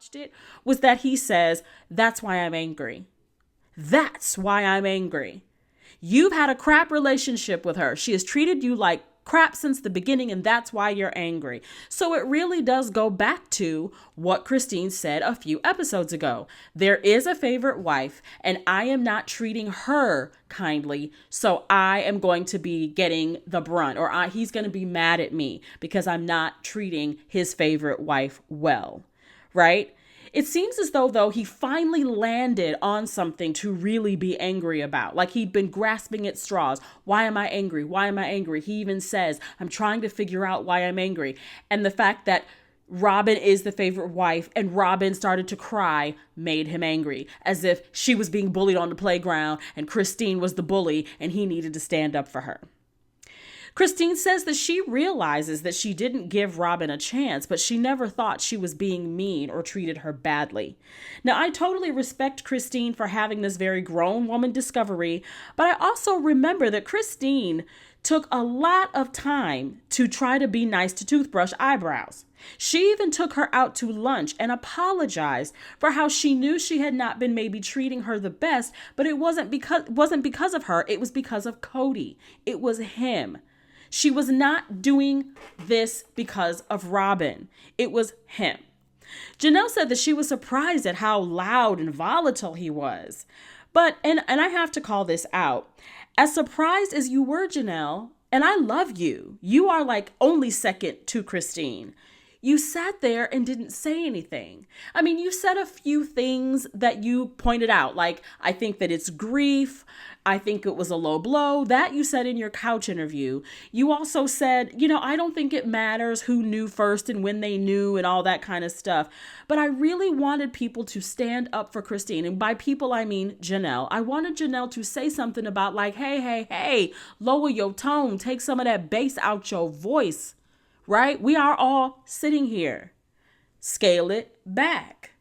watched it, was that he says, "That's why I'm angry. That's why I'm angry. You've had a crap relationship with her. She has treated you like crap since the beginning, and that's why you're angry." So it really does go back to what Christine said a few episodes ago. There is a favorite wife, and I am not treating her kindly, so I am going to be getting the brunt, or he's going to be mad at me because I'm not treating his favorite wife well, right? It seems as though he finally landed on something to really be angry about. Like he'd been grasping at straws. Why am I angry? Why am I angry? He even says, "I'm trying to figure out why I'm angry." And the fact that Robin is the favorite wife and Robin started to cry made him angry, as if she was being bullied on the playground and Christine was the bully and he needed to stand up for her. Christine says that she realizes that she didn't give Robin a chance, but she never thought she was being mean or treated her badly. Now, I totally respect Christine for having this very grown woman discovery, but I also remember that Christine took a lot of time to try to be nice to Toothbrush Eyebrows. She even took her out to lunch and apologized for how she knew she had not been maybe treating her the best, but it wasn't because of her, it was because of Kody. It was him. She was not doing this because of Robin. It was him. Janelle said that she was surprised at how loud and volatile he was. But, and I have to call this out, as surprised as you were, Janelle, and I love you, you are like only second to Christine. You sat there and didn't say anything. I mean, you said a few things that you pointed out, like, I think that it's grief. I think it was a low blow. That you said in your couch interview. You also said, I don't think it matters who knew first and when they knew and all that kind of stuff. But I really wanted people to stand up for Christine. And by people, I mean Janelle. I wanted Janelle to say something about like, hey, lower your tone. Take some of that bass out your voice. Right? We are all sitting here. Scale it back.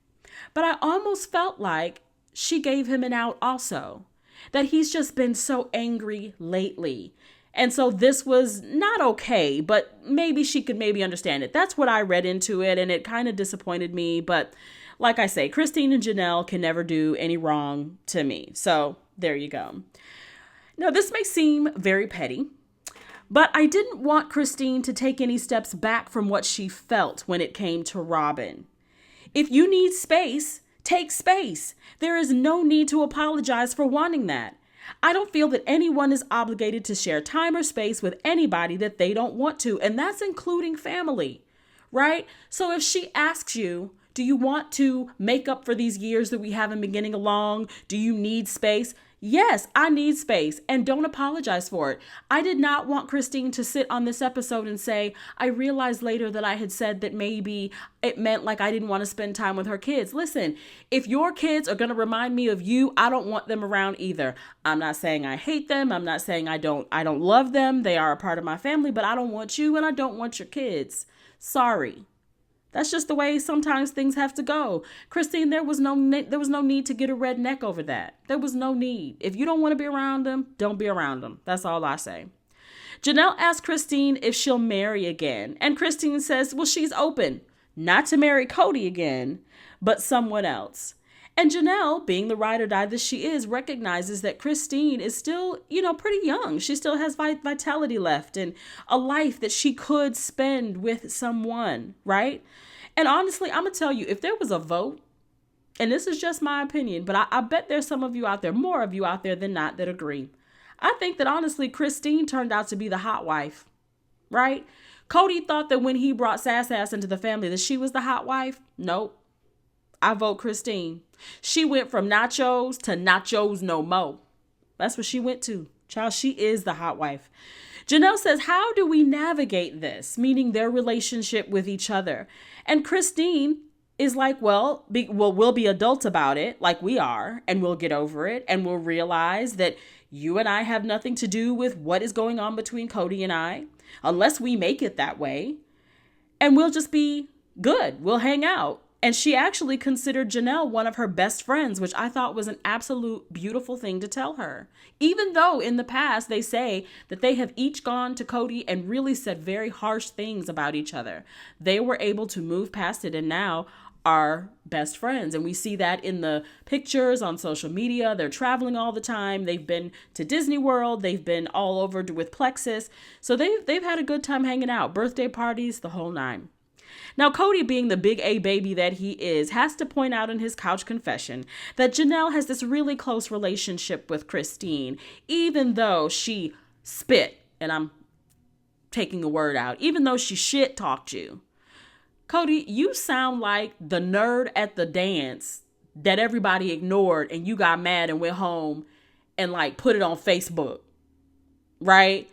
But I almost felt like she gave him an out also. That he's just been so angry lately. And so this was not okay, but maybe she could maybe understand it. That's what I read into it, and it kind of disappointed me. But like I say, Christine and Janelle can never do any wrong to me. So there you go. Now, this may seem very petty, but I didn't want Christine to take any steps back from what she felt when it came to Robin. If you need space, take space. There is no need to apologize for wanting that. I don't feel that anyone is obligated to share time or space with anybody that they don't want to, and that's including family, right? So if she asks you, do you want to make up for these years that we haven't been getting along? Do you need space? Yes, I need space, and don't apologize for it. I did not want Christine to sit on this episode and say, I realized later that I had said that maybe it meant like I didn't want to spend time with her kids. Listen, if your kids are going to remind me of you, I don't want them around either. I'm not saying I hate them. I'm not saying I don't love them. They are a part of my family, but I don't want you and I don't want your kids. Sorry. That's just the way sometimes things have to go. Christine, there was no need to get a red neck over that. There was no need. If you don't want to be around them, don't be around them. That's all I say. Janelle asked Christine if she'll marry again. And Christine says, well, she's open. Not to marry Kody again, but someone else. And Janelle, being the ride or die that she is, recognizes that Christine is still, pretty young. She still has vitality left and a life that she could spend with someone, right? And honestly, I'm going to tell you, if there was a vote, and this is just my opinion, but I bet there's some of you out there, more of you out there than not, that agree. I think that honestly, Christine turned out to be the hot wife, right? Kody thought that when he brought Sass Ass into the family that she was the hot wife. Nope. I vote Christine. She went from nachos to nachos no more. That's what she went to. Child, she is the hot wife. Janelle says, how do we navigate this? Meaning their relationship with each other. And Christine is like, we'll be adults about it like we are, and we'll get over it. And we'll realize that you and I have nothing to do with what is going on between Kody and I, unless we make it that way. And we'll just be good. We'll hang out. And she actually considered Janelle one of her best friends, which I thought was an absolute beautiful thing to tell her. Even though in the past they say that they have each gone to Kody and really said very harsh things about each other. They were able to move past it and now are best friends. And we see that in the pictures on social media. They're traveling all the time. They've been to Disney World. They've been all over with Plexus. So they've had a good time hanging out. Birthday parties, the whole nine. Now, Kody, being the big A baby that he is, has to point out in his couch confession that Janelle has this really close relationship with Christine, even though she spit, and I'm taking a word out, even though she shit talked you. Kody, you sound like the nerd at the dance that everybody ignored and you got mad and went home and like put it on Facebook, right?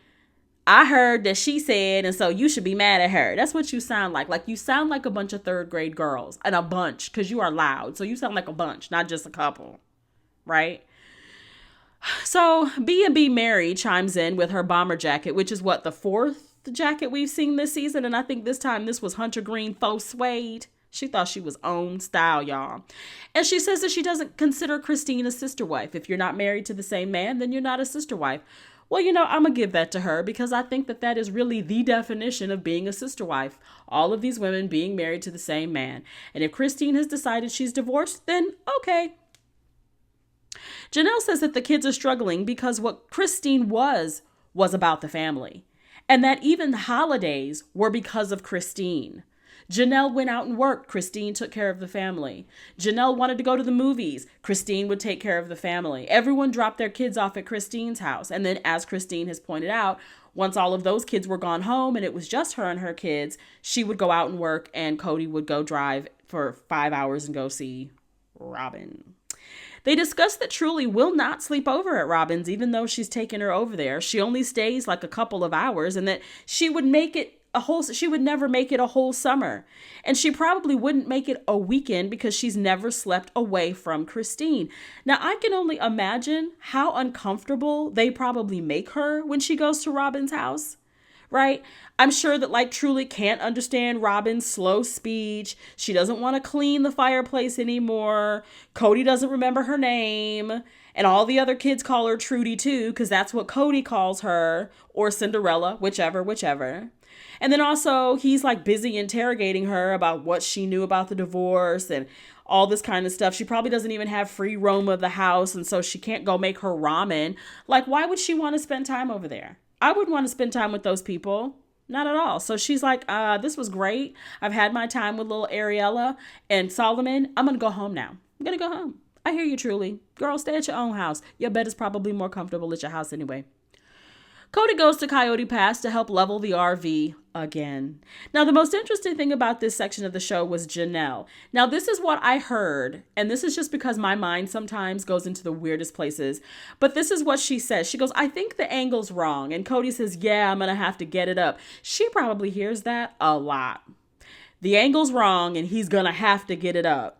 I heard that she said, and so you should be mad at her. That's what you sound like. Like you sound like a bunch of third grade girls, and a bunch, because you are loud. So you sound like a bunch, not just a couple, right? So B&B Mary chimes in with her bomber jacket, which is what, the fourth jacket we've seen this season. And I think this time this was hunter green faux suede. She thought she was own style, y'all. And she says that she doesn't consider Christine a sister wife. If you're not married to the same man, then you're not a sister wife. Well, I'm going to give that to her because I think that is really the definition of being a sister wife. All of these women being married to the same man. And if Christine has decided she's divorced, then okay. Janelle says that the kids are struggling because what Christine was about the family. And that even the holidays were because of Christine. Janelle went out and worked. Christine took care of the family. Janelle wanted to go to the movies. Christine would take care of the family. Everyone dropped their kids off at Christine's house. And then, as Christine has pointed out, once all of those kids were gone home and it was just her and her kids, she would go out and work and Kody would go drive for 5 hours and go see Robin. They discussed that Truly will not sleep over at Robin's, even though she's taken her over there. She only stays like a couple of hours, and that she would never make it a whole summer. And she probably wouldn't make it a weekend because she's never slept away from Christine. Now, I can only imagine how uncomfortable they probably make her when she goes to Robin's house. Right? I'm sure that like Truly can't understand Robin's slow speech. She doesn't want to clean the fireplace anymore. Kody doesn't remember her name. And all the other kids call her Trudy too, because that's what Kody calls her, or Cinderella, whichever. And then also he's like busy interrogating her about what she knew about the divorce and all this kind of stuff. She probably doesn't even have free roam of the house. And so she can't go make her ramen. Like, why would she want to spend time over there? I wouldn't want to spend time with those people. Not at all. So she's like, this was great. I've had my time with little Ariella and Solomon. I'm going to go home now. I'm going to go home. I hear you, Truly. Girl, stay at your own house. Your bed is probably more comfortable at your house anyway. Kody goes to Coyote Pass to help level the RV again. Now, the most interesting thing about this section of the show was Janelle. Now, this is what I heard, and this is just because my mind sometimes goes into the weirdest places, but this is what she says. She goes, I think the angle's wrong. And Kody says, yeah, I'm going to have to get it up. She probably hears that a lot. The angle's wrong, and he's going to have to get it up.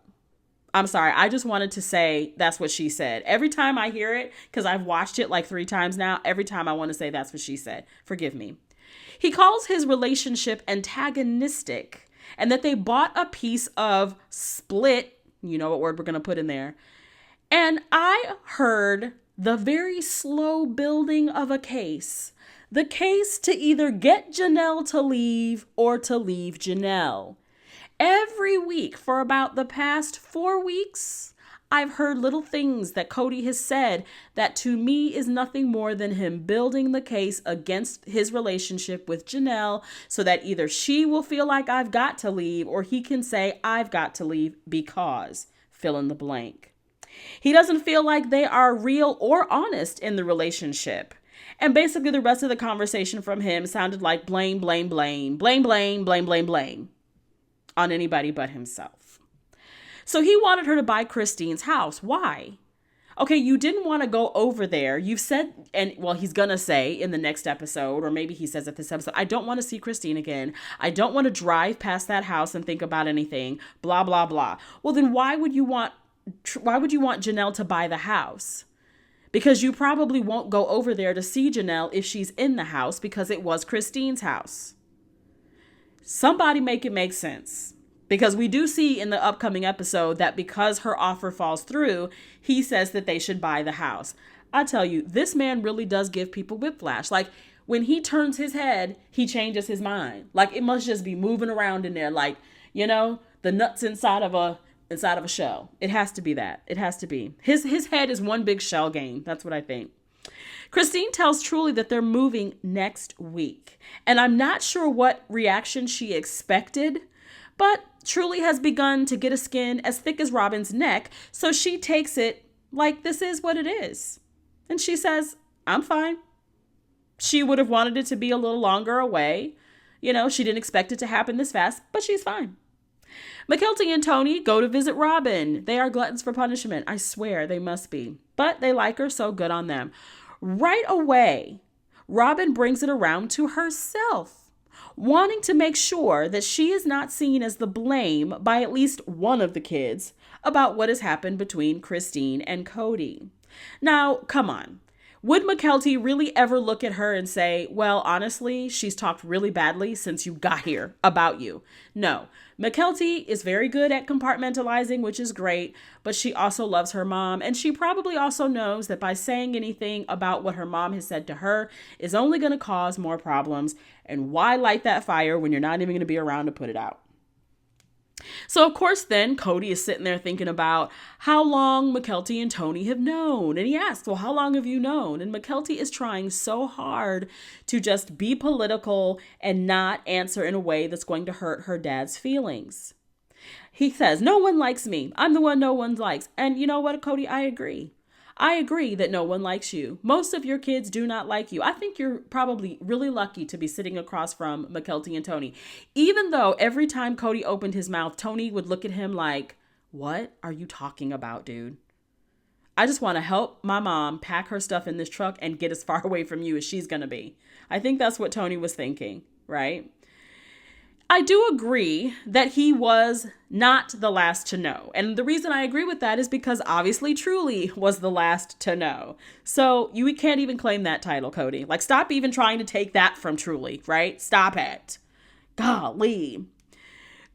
I'm sorry. I just wanted to say that's what she said. Every time I hear it, because I've watched it like 3 times now, every time I want to say that's what she said. Forgive me. He calls his relationship antagonistic and that they bought a piece of split. You know what word we're going to put in there. And I heard the very slow building of a case. The case to either get Janelle to leave or to leave Janelle. Every week for about the past 4 weeks, I've heard little things that Kody has said that to me is nothing more than him building the case against his relationship with Janelle so that either she will feel like I've got to leave or he can say I've got to leave because fill in the blank. He doesn't feel like they are real or honest in the relationship. And basically the rest of the conversation from him sounded like blame on anybody but himself. So he wanted her to buy Christine's house. Why? Okay, you didn't want to go over there. You've said, and well, he's going to say in the next episode, or maybe he says at this episode, I don't want to see Christine again. I don't want to drive past that house and think about anything, blah, blah, blah. Well, then why would you want Janelle to buy the house? Because you probably won't go over there to see Janelle if she's in the house because it was Christine's house. Somebody make it make sense. Because we do see in the upcoming episode that because her offer falls through, he says that they should buy the house. I tell you, this man really does give people whiplash. Like when he turns his head, he changes his mind. Like it must just be moving around in there. Like, the nuts inside of a shell. It has to be that. It has to be. His head is one big shell game. That's what I think. Christine tells Truly that they're moving next week. And I'm not sure what reaction she expected, but Truly has begun to get a skin as thick as Robin's neck, so she takes it like this is what it is. And she says, I'm fine. She would have wanted it to be a little longer away. You know, she didn't expect it to happen this fast, but she's fine. Mykelti and Tony go to visit Robin. They are gluttons for punishment. I swear they must be. But they like her, so good on them. Right away, Robin brings it around to herself, wanting to make sure that she is not seen as the blame by at least one of the kids about what has happened between Christine and Kody. Now, come on. Would Mykelti really ever look at her and say, well, honestly, she's talked really badly since you got here about you? No. Mykelti is very good at compartmentalizing, which is great, but she also loves her mom, and she probably also knows that by saying anything about what her mom has said to her is only going to cause more problems, and why light that fire when you're not even going to be around to put it out? So, of course, then Kody is sitting there thinking about how long Mykelti and Tony have known. And he asks, well, how long have you known? And Mykelti is trying so hard to just be political and not answer in a way that's going to hurt her dad's feelings. He says, no one likes me. I'm the one no one likes. And you know what, Kody? I agree. I agree that no one likes you. Most of your kids do not like you. I think you're probably really lucky to be sitting across from Mykelti and Tony. Even though every time Kody opened his mouth, Tony would look at him like, what are you talking about, dude? I just want to help my mom pack her stuff in this truck and get as far away from you as she's going to be. I think that's what Tony was thinking, right? I do agree that he was not the last to know. And the reason I agree with that is because obviously Truly was the last to know. So you can't even claim that title, Kody. Like, stop even trying to take that from Truly, right? Stop it. Golly.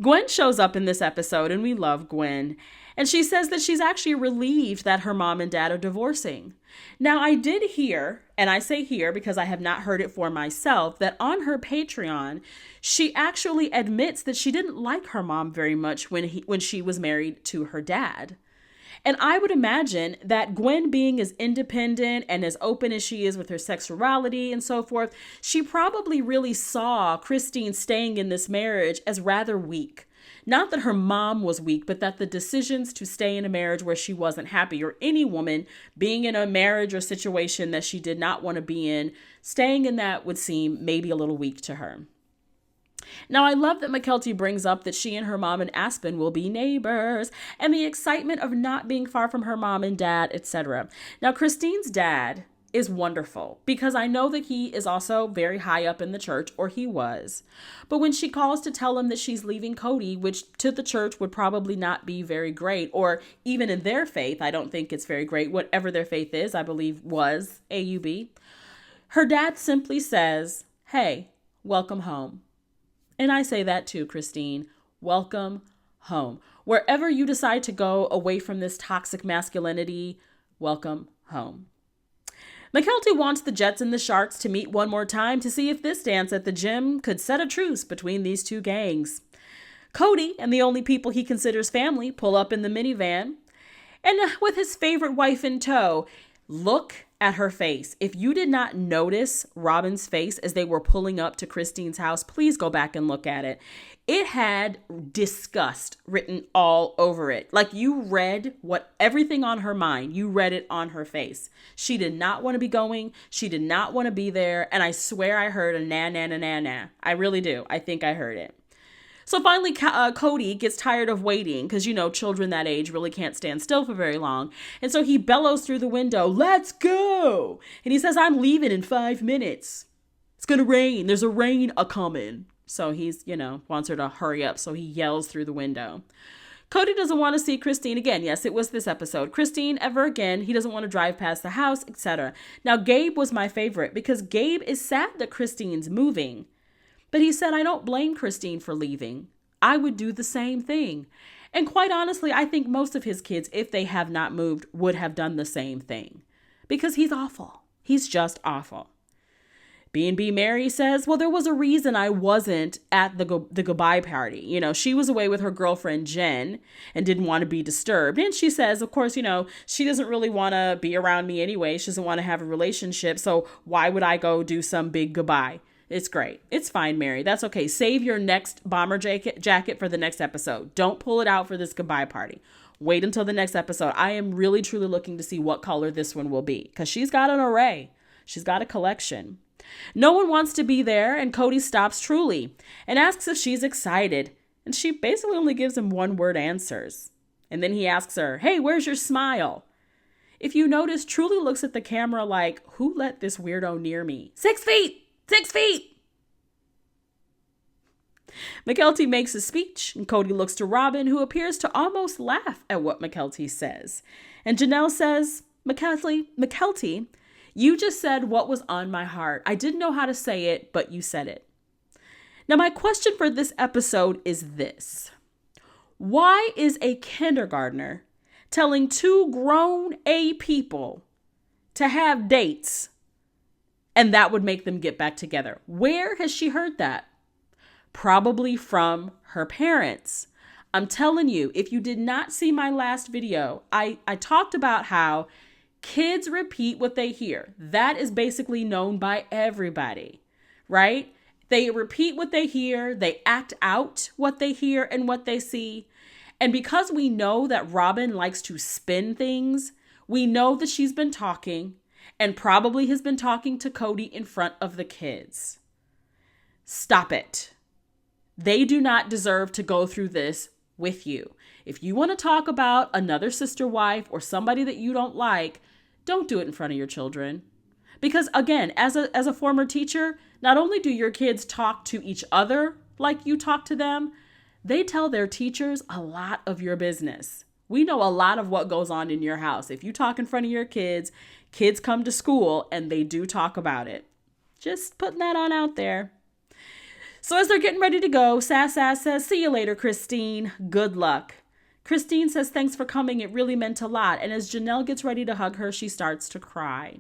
Gwen shows up in this episode, and we love Gwen. And she says that she's actually relieved that her mom and dad are divorcing. Now, I did hear, and I say hear because I have not heard it for myself, that on her Patreon, she actually admits that she didn't like her mom very much when she was married to her dad. And I would imagine that Gwen, being as independent and as open as she is with her sexuality and so forth, she probably really saw Christine staying in this marriage as rather weak. Not that her mom was weak, but that the decisions to stay in a marriage where she wasn't happy, or any woman being in a marriage or situation that she did not want to be in, staying in that would seem maybe a little weak to her. Now, I love that Mykelti brings up that she and her mom in Aspen will be neighbors, and the excitement of not being far from her mom and dad, etc. Now, Christine's dad is wonderful because I know that he is also very high up in the church, or he was. But when she calls to tell him that she's leaving Kody, which to the church would probably not be very great, or even in their faith, I don't think it's very great. Whatever their faith is, I believe was AUB. Her dad simply says, hey, welcome home. And I say that too, Christine. Welcome home. Wherever you decide to go away from this toxic masculinity, welcome home. Mykelti wants the Jets and the Sharks to meet one more time to see if this dance at the gym could set a truce between these two gangs. Kody and the only people he considers family pull up in the minivan, and with his favorite wife in tow. Look at her face. If you did not notice Robin's face as they were pulling up to Christine's house, please go back and look at it. It had disgust written all over it. Like, you read everything on her mind, you read it on her face. She did not want to be going. She did not want to be there. And I swear I heard a na, na, na, na, na. I really do. I think I heard it. So finally, Kody gets tired of waiting because, children that age really can't stand still for very long. And so he bellows through the window, let's go. And he says, I'm leaving in 5 minutes. It's going to rain. There's a rain a-coming. So he's, wants her to hurry up. So he yells through the window. Kody doesn't want to see Christine again. Yes, it was this episode. Christine ever again. He doesn't want to drive past the house, etc. Now, Gabe was my favorite because Gabe is sad that Christine's moving. But he said, I don't blame Christine for leaving. I would do the same thing. And quite honestly, I think most of his kids, if they have not moved, would have done the same thing. Because he's awful. He's just awful. B&B Mary says, well, there was a reason I wasn't at the goodbye party. You know, she was away with her girlfriend, Jen, and didn't want to be disturbed. And she says, of course, you know, she doesn't really want to be around me anyway. She doesn't want to have a relationship. So why would I go do some big goodbye? It's great. It's fine, Mary. That's okay. Save your next bomber jacket for the next episode. Don't pull it out for this goodbye party. Wait until the next episode. I am really, truly looking to see what color this one will be, because she's got an array. She's got a collection. No one wants to be there, and Kody stops Truly and asks if she's excited. And she basically only gives him one-word answers. And then he asks her, hey, where's your smile? If you notice, Truly looks at the camera like, who let this weirdo near me? 6 feet! 6 feet! Mykelti makes a speech, and Kody looks to Robin, who appears to almost laugh at what Mykelti says. And Janelle says, Mykelti, you just said what was on my heart. I didn't know how to say it, but you said it. Now, my question for this episode is this. Why is a kindergartner telling 2 grown A people to have dates and that would make them get back together? Where has she heard that? Probably from her parents. I'm telling you, if you did not see my last video, I talked about how kids repeat what they hear. That is basically known by everybody, right? They repeat what they hear. They act out what they hear and what they see. And because we know that Robin likes to spin things, we know that she's been talking and probably has been talking to Kody in front of the kids. Stop it. They do not deserve to go through this with you. If you want to talk about another sister wife or somebody that you don't like, don't do it in front of your children. Because again, as a former teacher, not only do your kids talk to each other like you talk to them, they tell their teachers a lot of your business. We know a lot of what goes on in your house. If you talk in front of your kids, kids come to school and they do talk about it. Just putting that on out there. So as they're getting ready to go, Sass says, see you later, Christine. Good luck. Christine says, thanks for coming. It really meant a lot. And as Janelle gets ready to hug her, she starts to cry.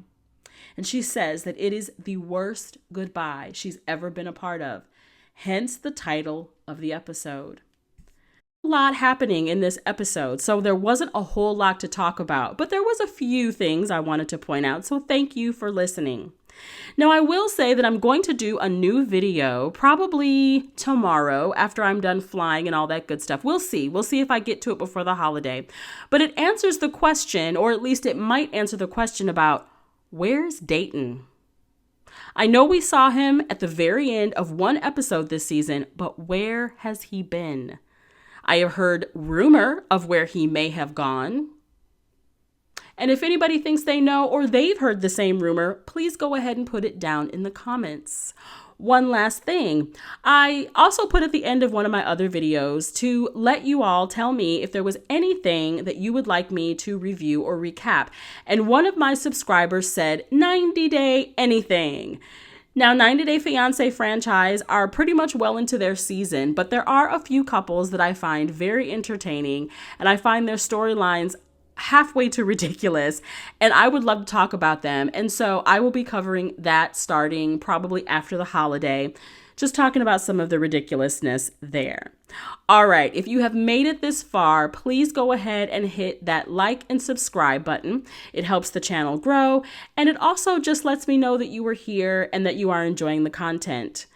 And she says that it is the worst goodbye she's ever been a part of. Hence the title of the episode. A lot happening in this episode, so there wasn't a whole lot to talk about, but there was a few things I wanted to point out. So thank you for listening. Now, I will say that I'm going to do a new video probably tomorrow after I'm done flying and all that good stuff. We'll see. We'll see if I get to it before the holiday. But it answers the question, or at least it might answer the question about where's Dayton? I know we saw him at the very end of one episode this season, but where has he been? I have heard rumor of where he may have gone. And if anybody thinks they know or they've heard the same rumor, please go ahead and put it down in the comments. One last thing, I also put at the end of one of my other videos to let you all tell me if there was anything that you would like me to review or recap. And one of my subscribers said 90 Day anything. Now, 90 Day Fiancé franchise are pretty much well into their season, but there are a few couples that I find very entertaining, and I find their storylines halfway to ridiculous, and I would love to talk about them. And so I will be covering that starting probably after the holiday, just talking about some of the ridiculousness there. All right, if you have made it this far, please go ahead and hit that like and subscribe button. It helps the channel grow, and it also just lets me know that you were here and that you are enjoying the content.